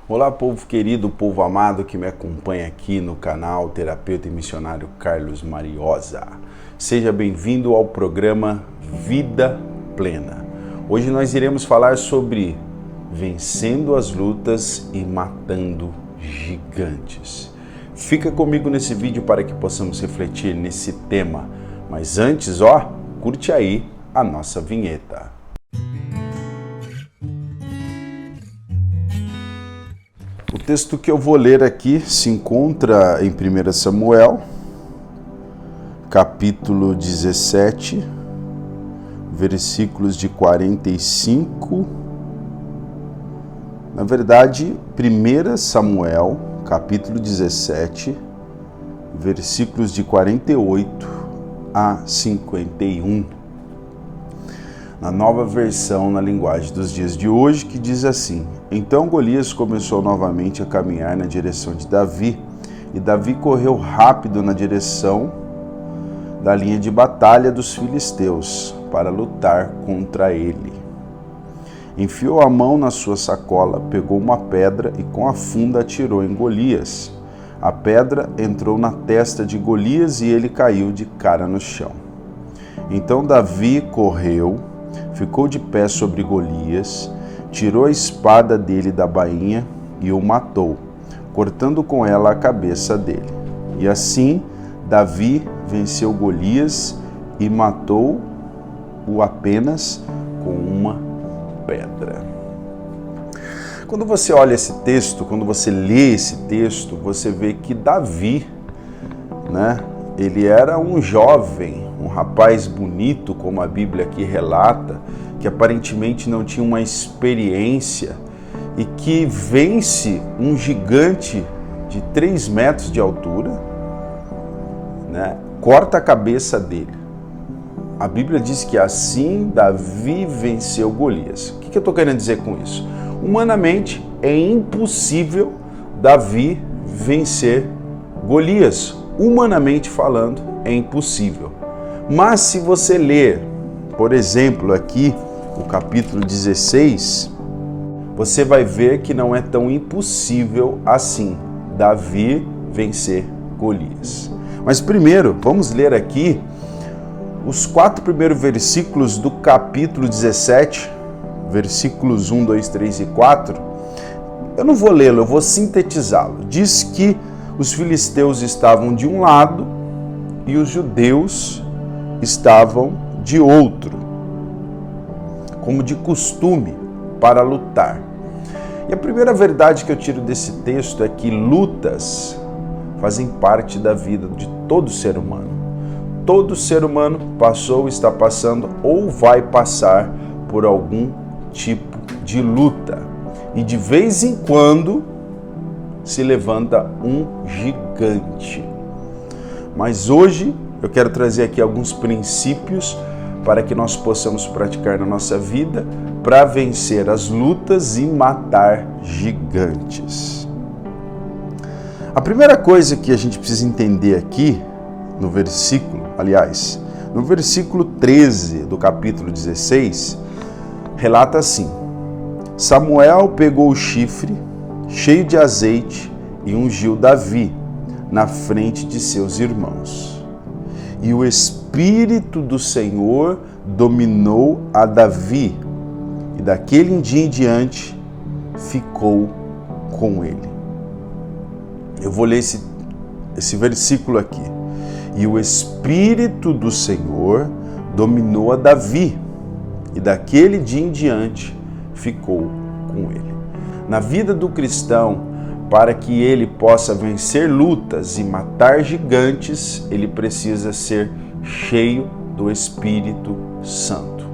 Olá, povo querido, povo amado que me acompanha aqui no canal Terapeuta e Missionário Carlos Mariosa. Seja bem-vindo ao programa Vida Plena. Hoje nós iremos falar sobre vencendo as lutas e matando gigantes. Fica comigo nesse vídeo para que possamos refletir nesse tema. Mas antes, curte aí a nossa vinheta. O texto que eu vou ler aqui se encontra em 1 Samuel, capítulo 17, versículos de 45. Na verdade, 1 Samuel, capítulo 17, versículos de 48 a 51. Na nova versão, na linguagem dos dias de hoje, que diz assim: Então Golias começou novamente a caminhar na direção de Davi, e Davi correu rápido na direção da linha de batalha dos filisteus, para lutar contra ele. Enfiou a mão na sua sacola, pegou uma pedra e com a funda atirou em Golias. A pedra entrou na testa de Golias e ele caiu de cara no chão. Então Davi correu, ficou de pé sobre Golias, tirou a espada dele da bainha e o matou, cortando com ela a cabeça dele. E assim Davi venceu Golias e matou-o apenas com uma pedra. Quando você olha esse texto, quando você lê esse texto, você vê que Davi, ele era um jovem, um rapaz bonito, como a Bíblia aqui relata, que aparentemente não tinha uma experiência e que vence um gigante de 3 metros de altura, corta a cabeça dele. A Bíblia diz que assim Davi venceu Golias. O que eu estou querendo dizer com isso? Humanamente é impossível Davi vencer Golias. Humanamente falando, é impossível. Mas se você ler, por exemplo, aqui o capítulo 16, você vai ver que não é tão impossível assim Davi vencer Golias. Mas primeiro, vamos ler aqui os 4 primeiros versículos do capítulo 17, versículos 1, 2, 3 e 4. Eu não vou lê-lo, eu vou sintetizá-lo. Diz que os filisteus estavam de um lado e os judeus estavam de outro, como de costume, para lutar. E a primeira verdade que eu tiro desse texto é que lutas fazem parte da vida de todo ser humano. Todo ser humano passou, está passando ou vai passar por algum tipo de luta. E de vez em quando se levanta um gigante. Mas hoje eu quero trazer aqui alguns princípios para que nós possamos praticar na nossa vida para vencer as lutas e matar gigantes. A primeira coisa que a gente precisa entender aqui no versículo 13 do capítulo 16, relata assim: Samuel pegou o chifre cheio de azeite e ungiu Davi na frente de seus irmãos. E o Espírito do Senhor dominou a Davi, e daquele dia em diante ficou com ele. Eu vou ler esse versículo aqui. E o Espírito do Senhor dominou a Davi, e daquele dia em diante ficou com ele. Na vida do cristão, para que ele possa vencer lutas e matar gigantes, ele precisa ser cheio do Espírito Santo.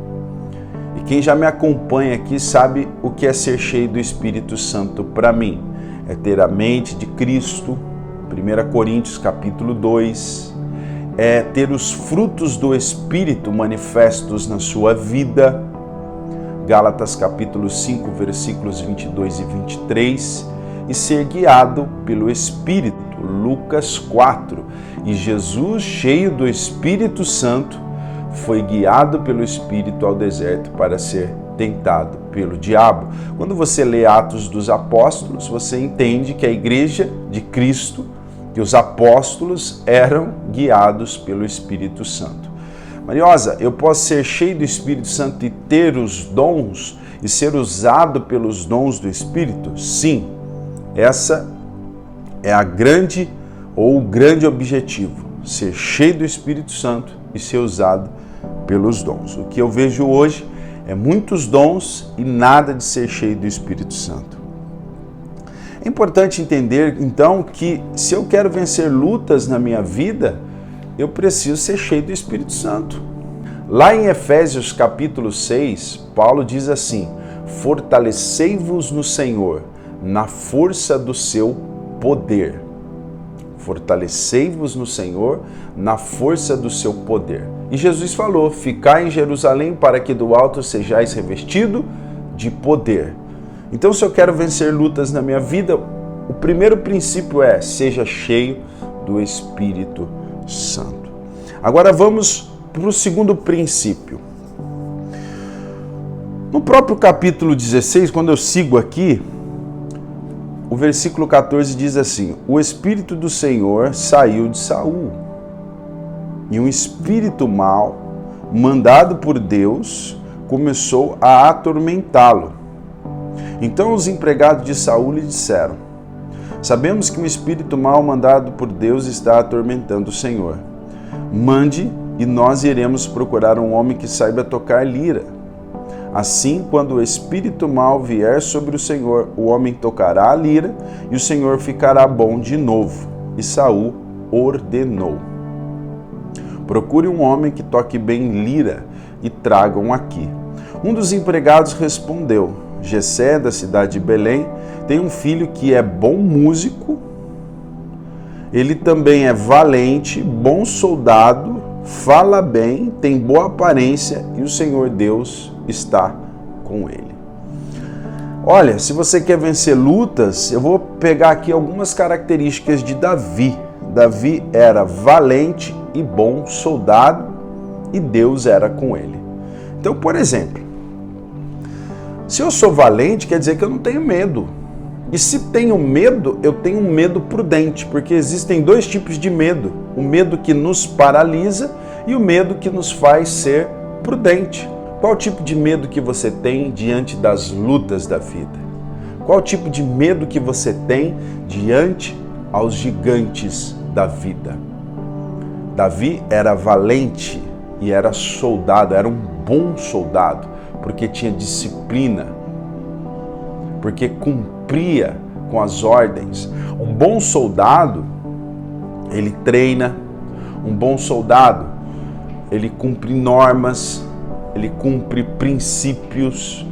E quem já me acompanha aqui sabe o que é ser cheio do Espírito Santo para mim. É ter a mente de Cristo, 1 Coríntios capítulo 2, é ter os frutos do Espírito manifestos na sua vida, Gálatas capítulo 5, versículos 22 e 23, e ser guiado pelo Espírito, Lucas 4. E Jesus, cheio do Espírito Santo, foi guiado pelo Espírito ao deserto para ser tentado pelo diabo. Quando você lê Atos dos Apóstolos, você entende que a igreja de Cristo, que os apóstolos eram guiados pelo Espírito Santo. Mariosa, eu posso ser cheio do Espírito Santo e ter os dons e ser usado pelos dons do Espírito? Sim, essa é a grande ou o grande objetivo, ser cheio do Espírito Santo e ser usado pelos dons. O que eu vejo hoje é muitos dons e nada de ser cheio do Espírito Santo. É importante entender, então, que se eu quero vencer lutas na minha vida, eu preciso ser cheio do Espírito Santo. Lá em Efésios capítulo 6, Paulo diz assim: fortalecei-vos no Senhor, na força do seu poder. Fortalecei-vos no Senhor, na força do seu poder. E Jesus falou: ficai em Jerusalém para que do alto sejais revestido de poder. Então, se eu quero vencer lutas na minha vida, o primeiro princípio é: seja cheio do Espírito Santo. Agora vamos para o segundo princípio. No próprio capítulo 16, quando eu sigo aqui, o versículo 14 diz assim: o Espírito do Senhor saiu de Saul, e um espírito mau, mandado por Deus, começou a atormentá-lo. Então os empregados de Saul lhe disseram: sabemos que um espírito mau mandado por Deus está atormentando o Senhor. Mande e nós iremos procurar um homem que saiba tocar lira. Assim, quando o espírito mau vier sobre o Senhor, o homem tocará a lira e o Senhor ficará bom de novo. E Saul ordenou: procure um homem que toque bem lira e tragam aqui. Um dos empregados respondeu: Jessé, da cidade de Belém, tem um filho que é bom músico, ele também é valente, bom soldado, fala bem, tem boa aparência e o Senhor Deus está com ele. Olha, se você quer vencer lutas, eu vou pegar aqui algumas características de Davi. Davi era valente e bom soldado e Deus era com ele. Então, por exemplo, se eu sou valente, quer dizer que eu não tenho medo. E se tenho medo, eu tenho um medo prudente, porque existem dois tipos de medo: o medo que nos paralisa e o medo que nos faz ser prudente. Qual tipo de medo que você tem diante das lutas da vida? Qual tipo de medo que você tem diante aos gigantes da vida? Davi era valente e era soldado, era um bom soldado, porque tinha disciplina, porque cumpria com as ordens. Um bom soldado, ele treina. Um bom soldado, ele cumpre normas, ele cumpre princípios.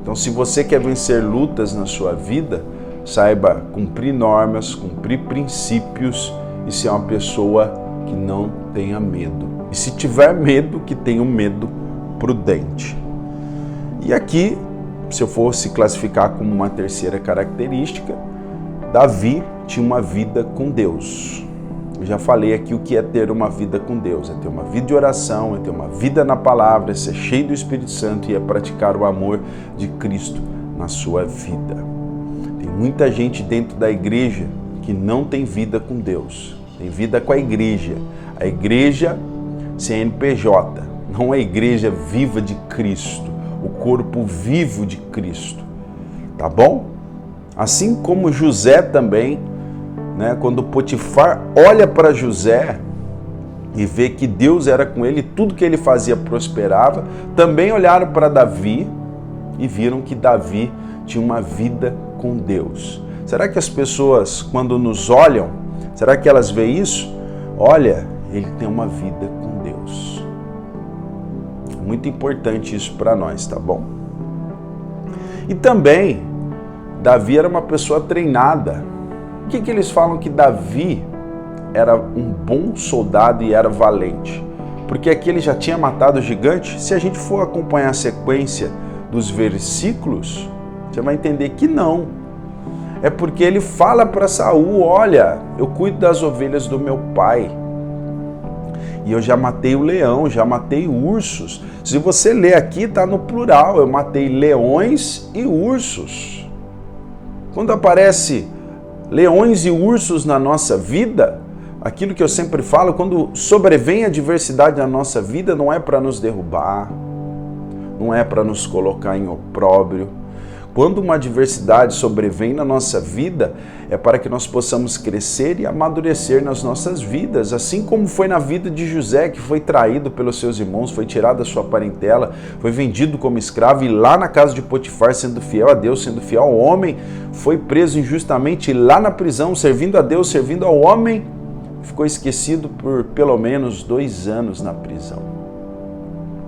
Então, se você quer vencer lutas na sua vida, saiba cumprir normas, cumprir princípios e ser uma pessoa que não tenha medo. E se tiver medo, que tenha um medo prudente. E aqui, se eu fosse classificar como uma terceira característica, Davi tinha uma vida com Deus. Eu já falei aqui o que é ter uma vida com Deus: é ter uma vida de oração, é ter uma vida na palavra, é ser cheio do Espírito Santo e é praticar o amor de Cristo na sua vida. Tem muita gente dentro da igreja que não tem vida com Deus, tem vida com a igreja CNPJ, não a igreja viva de Cristo, o corpo vivo de Cristo, tá bom? Assim como José também, quando Potifar olha para José e vê que Deus era com ele, tudo que ele fazia prosperava, também olharam para Davi e viram que Davi tinha uma vida com Deus. Será que as pessoas, quando nos olham, será que elas veem isso? Olha, ele tem uma vida com Deus. É muito importante isso para nós, tá bom? E também, Davi era uma pessoa treinada. Por que eles falam que Davi era um bom soldado e era valente? Porque aqui ele já tinha matado o gigante? Se a gente for acompanhar a sequência dos versículos, você vai entender que não. É porque ele fala para Saul: olha, eu cuido das ovelhas do meu pai. E eu já matei o leão, já matei ursos. Se você ler aqui, está no plural. Eu matei leões e ursos. Quando aparece leões e ursos na nossa vida, aquilo que eu sempre falo, quando sobrevém a adversidade na nossa vida, não é para nos derrubar, não é para nos colocar em opróbrio. Quando uma adversidade sobrevém na nossa vida, é para que nós possamos crescer e amadurecer nas nossas vidas, assim como foi na vida de José, que foi traído pelos seus irmãos, foi tirado da sua parentela, foi vendido como escravo e lá na casa de Potifar, sendo fiel a Deus, sendo fiel ao homem, foi preso injustamente e lá na prisão, servindo a Deus, servindo ao homem, ficou esquecido por pelo menos 2 anos na prisão.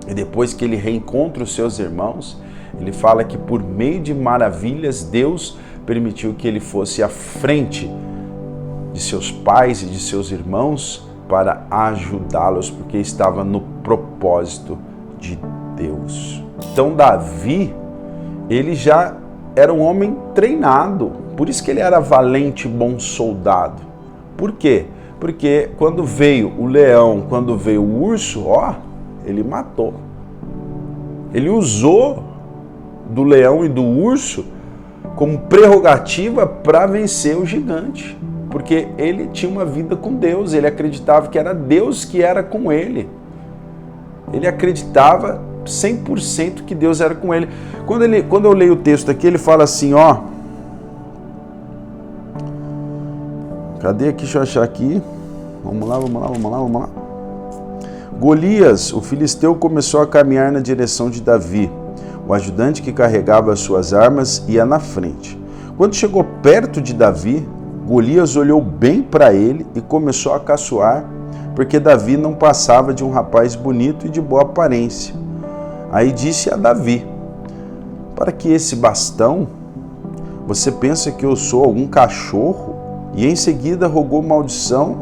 E depois que ele reencontra os seus irmãos, ele fala que por meio de maravilhas, Deus permitiu que ele fosse à frente de seus pais e de seus irmãos para ajudá-los, porque estava no propósito de Deus. Então Davi, ele já era um homem treinado, por isso que ele era valente, bom soldado. Por quê? Porque quando veio o leão, quando veio o urso, ele matou. Ele usou do leão e do urso como prerrogativa para vencer o gigante, porque ele tinha uma vida com Deus, ele acreditava que era Deus que era com ele. Ele acreditava 100% que Deus era com ele. Quando eu leio o texto aqui, ele fala assim, cadê aqui? Deixa eu achar aqui. Vamos lá. Golias, o filisteu, começou a caminhar na direção de Davi. O ajudante que carregava as suas armas ia na frente. Quando chegou perto de Davi, Golias olhou bem para ele e começou a caçoar, porque Davi não passava de um rapaz bonito e de boa aparência. Aí disse a Davi, para que esse bastão? Você pensa que eu sou algum cachorro? E em seguida rogou maldição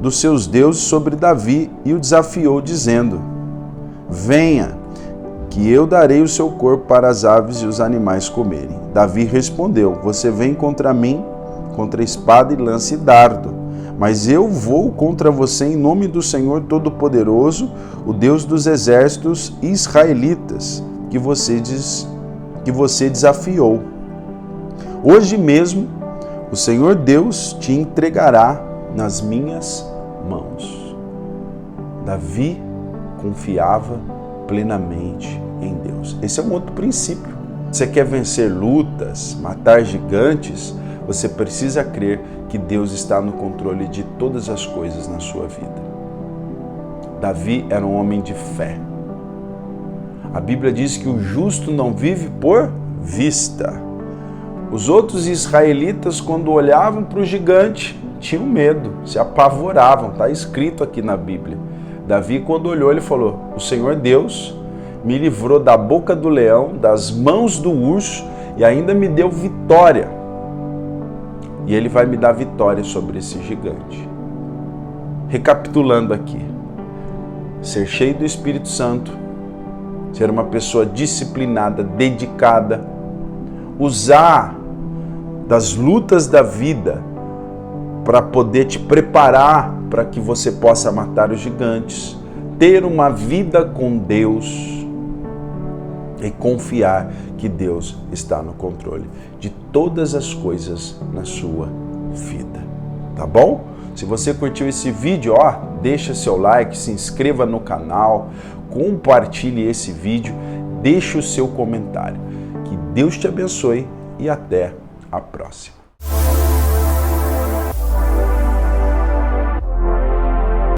dos seus deuses sobre Davi e o desafiou, dizendo, venha, que eu darei o seu corpo para as aves e os animais comerem. Davi respondeu, você vem contra mim, contra espada e lança e dardo, mas eu vou contra você em nome do Senhor Todo-Poderoso, o Deus dos exércitos israelitas, que você desafiou. Hoje mesmo, o Senhor Deus te entregará nas minhas mãos. Davi confiava plenamente em Deus. Esse é um outro princípio. Você quer vencer lutas, matar gigantes, você precisa crer que Deus está no controle de todas as coisas na sua vida. Davi era um homem de fé. A Bíblia diz que o justo não vive por vista. Os outros israelitas, quando olhavam para o gigante, tinham medo, se apavoravam. Está escrito aqui na Bíblia. Davi, quando olhou, ele falou, o Senhor Deus me livrou da boca do leão, das mãos do urso e ainda me deu vitória. E ele vai me dar vitória sobre esse gigante. Recapitulando aqui, ser cheio do Espírito Santo, ser uma pessoa disciplinada, dedicada, usar das lutas da vida para poder te preparar para que você possa matar os gigantes, ter uma vida com Deus e confiar que Deus está no controle de todas as coisas na sua vida. Tá bom? Se você curtiu esse vídeo, deixa seu like, se inscreva no canal, compartilhe esse vídeo, deixe o seu comentário. Que Deus te abençoe e até a próxima.